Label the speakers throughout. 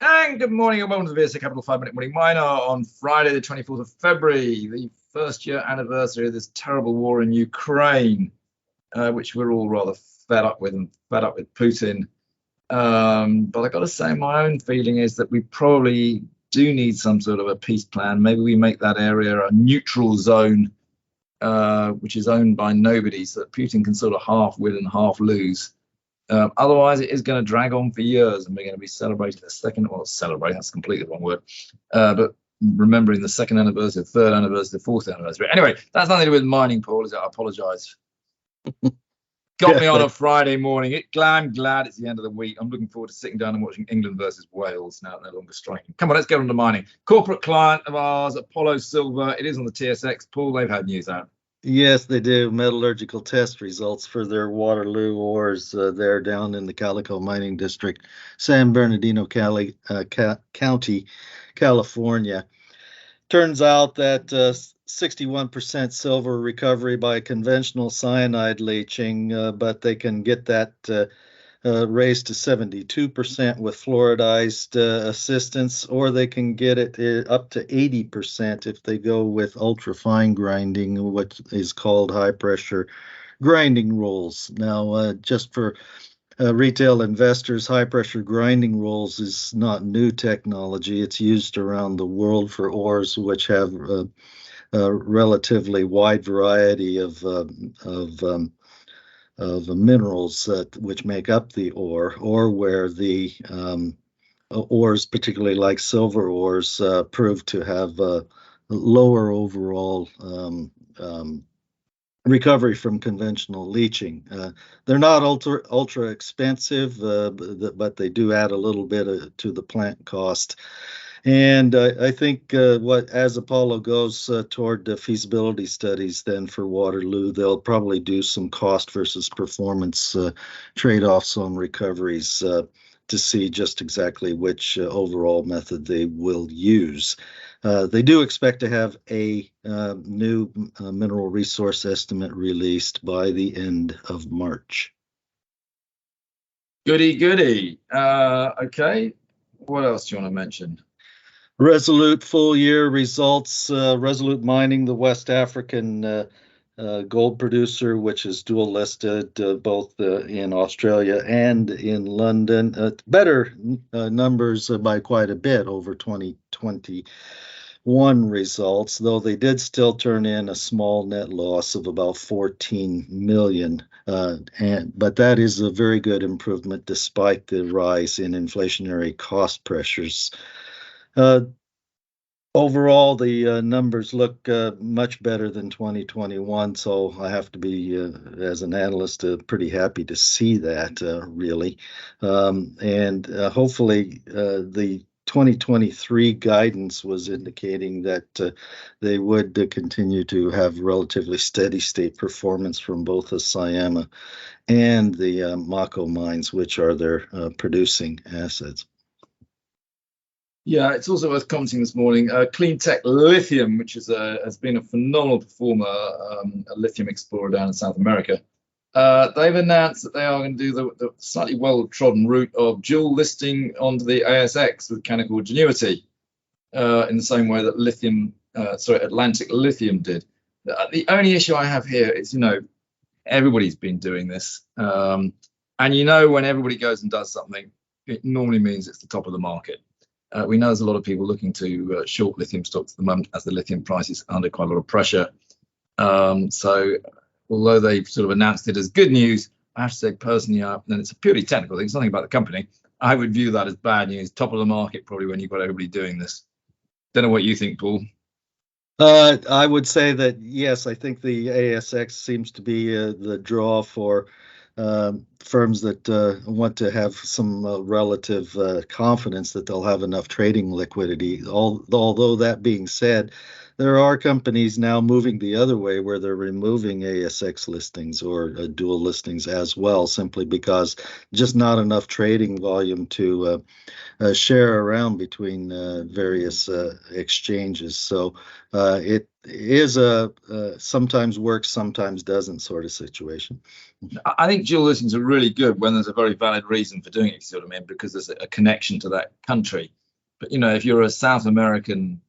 Speaker 1: And good morning and welcome to the VSA Capital 5-Minute Morning Miner on Friday, the 24th of February, the first year anniversary of this terrible war in Ukraine, which we're all rather fed up with Putin. But I got to say, my own feeling is that we probably do need some sort of a peace plan. Maybe we make that area a neutral zone, which is owned by nobody, so that Putin can sort of half win and half lose. Otherwise, it is going to drag on for years, and we're going to be celebrating the second, well, celebrating, that's completely the wrong word, but remembering the second anniversary, the third anniversary, the fourth anniversary. Anyway, that's nothing to do with mining, Paul, is it? I apologize. Got me on a Friday morning. I'm glad it's the end of the week. I'm looking forward to sitting down and watching England versus Wales now they're no longer striking. Come on, let's get on to mining. Corporate client of ours, Apollo Silver. It is on the TSX. Paul, they've had news out.
Speaker 2: Yes, they do. Metallurgical test results for their Waterloo ores there down in the Calico Mining District, San Bernardino County, California. Turns out that 61% silver recovery by conventional cyanide leaching, but they can get that raised to 72% with fluoridized assistance, or they can get it up to 80% if they go with ultrafine grinding, what is called high pressure grinding rolls. Now, just for retail investors, high pressure grinding rolls is not new technology. It's used around the world for ores which have a relatively wide variety of minerals which make up the ore, or where the ores, particularly like silver ores, prove to have lower overall recovery from conventional leaching. They're not ultra expensive, but they do add a little bit to the plant cost. And I think as Apollo goes toward the feasibility studies then for Waterloo, they'll probably do some cost versus performance trade-offs on recoveries to see just exactly which overall method they will use. They do expect to have a new mineral resource estimate released by the end of March.
Speaker 1: Goody. Okay, what else do you want to mention?
Speaker 2: Resolute full-year results. Resolute Mining, the West African gold producer, which is dual listed both in Australia and in London. Better numbers by quite a bit over 2021 results, though they did still turn in a small net loss of about 14 million. But that is a very good improvement despite the rise in inflationary cost pressures. Overall, the numbers look much better than 2021, so I have to be, as an analyst, pretty happy to see that, really. And hopefully the 2023 guidance was indicating that they would continue to have relatively steady state performance from both the Syama and the Mako mines, which are their producing assets.
Speaker 1: Yeah, it's also worth commenting this morning. Clean Tech Lithium, which has been a phenomenal performer, a lithium explorer down in South America. They've announced that they are going to do the slightly well-trodden route of dual listing onto the ASX with Canaccord Genuity, in the same way that Atlantic Lithium did. The only issue I have here is, everybody's been doing this, and when everybody goes and does something, it normally means it's the top of the market. We know there's a lot of people looking to short lithium stocks at the moment as the lithium price is under quite a lot of pressure. So although they've sort of announced it as good news, I have to say personally, and it's a purely technical thing, it's nothing about the company, I would view that as bad news. Top of the market probably when you've got everybody doing this. Don't know what you think, Paul.
Speaker 2: I would say that, yes, I think the ASX seems to be the draw for firms that want to have some relative confidence that they'll have enough trading liquidity. Although that being said, there are companies now moving the other way where they're removing ASX listings or dual listings as well, simply because just not enough trading volume to share around between various exchanges. So it is a sometimes works, sometimes doesn't sort of situation.
Speaker 1: I think dual listings are really good when there's a very valid reason for doing it, you see what I mean, because there's a connection to that country. But, you know, if you're a South American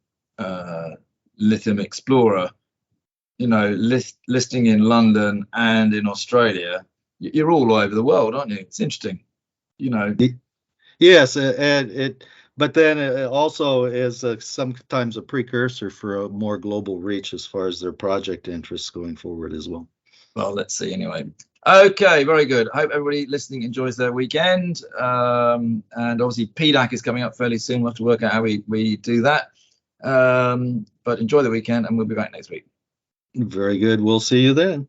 Speaker 1: lithium explorer, you know, listing in London and in Australia, you're all over the world, aren't you? It's interesting, you know.
Speaker 2: Yes, and but then it also is sometimes a precursor for a more global reach as far as their project interests going forward as well.
Speaker 1: Well, let's see anyway. Okay, very good. I hope everybody listening enjoys their weekend. And obviously PDAC is coming up fairly soon. We'll have to work out how we do that. But enjoy the weekend and we'll be back next week.
Speaker 2: Very good. We'll see you then.